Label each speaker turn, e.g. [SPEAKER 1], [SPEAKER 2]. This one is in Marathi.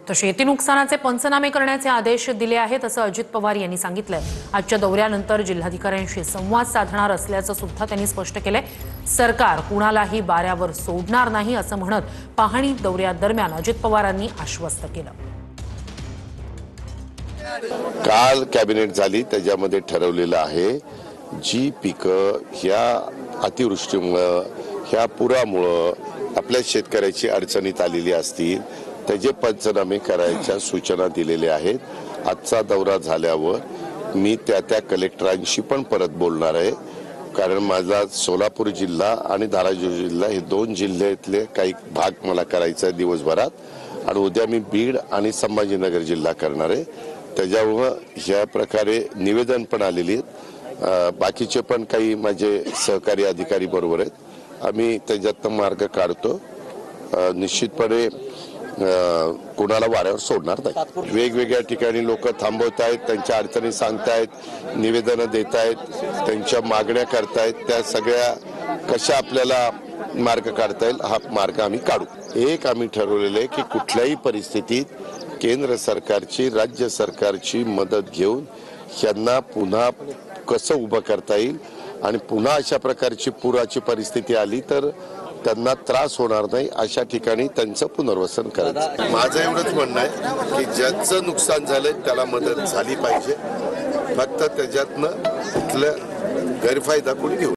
[SPEAKER 1] तर शेती नुकसानाचे पंचनामे करण्याचे आदेश दिले आहेत असं अजित पवार यांनी सांगितलंय। आजच्या दौऱ्यानंतर जिल्हाधिकाऱ्यांशी संवाद साधणार असल्याचं सुद्धा त्यांनी स्पष्ट केलंय। सरकार कुणालाही बाऱ्यावर सोडणार नाही असं म्हणत पाहणी दौऱ्यादरम्यान अजित पवारांनी आश्वस्त केलं।
[SPEAKER 2] काल कॅबिनेट झाली, त्याच्यामध्ये ठरवलेलं आहे जी पिकं ह्या अतिवृष्टीमुळे ह्या पुरामुळे आपल्या शेतकऱ्याची अडचणीत आलेली असतील त्याचे पंचनामे करायच्या सूचना दिलेल्या आहेत। आजचा दौरा झाल्यावर मी त्या कलेक्टरांशी पण परत बोलणार आहे, कारण माझा सोलापूर जिल्हा आणि धाराशिव जिल्हा हे दोन जिल्ह्यातले काही भाग मला करायचा आहे दिवसभरात, आणि उद्या मी बीड आणि संभाजीनगर जिल्हा करणार आहे। त्याच्यामुळं ह्या प्रकारे निवेदन पण आलेली आहेत। बाकीचे पण काही माझे सहकारी अधिकारी बरोबर आहेत, आम्ही त्याच्यातनं मार्ग काढतो। निश्चितपणे कोणाला वाऱ्यावर सोडणार नाही। वेगवेगळ्या ठिकाणी लोक थांबवत आहेत, त्यांच्या अडचणी सांगतायत, निवेदनं देत आहेत, त्यांच्या मागण्या करतायत, त्या सगळ्या कशा आपल्याला मार्ग काढता येईल हा मार्ग आम्ही काढू। एक आम्ही ठरवलेलं आहे की कुठल्याही परिस्थितीत केंद्र सरकारची राज्य सरकारची मदत घेऊन यांना पुन्हा कसं उभं करता येईल, आणि पुन्हा अशा प्रकारची पुराची परिस्थिती आली तर त्यांना त्रास होणार नाही अशा ठिकाणी त्यांचं पुनर्वसन करायचं। माझं एवढंच म्हणणं आहे की ज्याचं नुकसान झालंय त्याला मदत झाली पाहिजे, फक्त त्याच्यातनं कुठला गैरफायदा कोणी घेऊ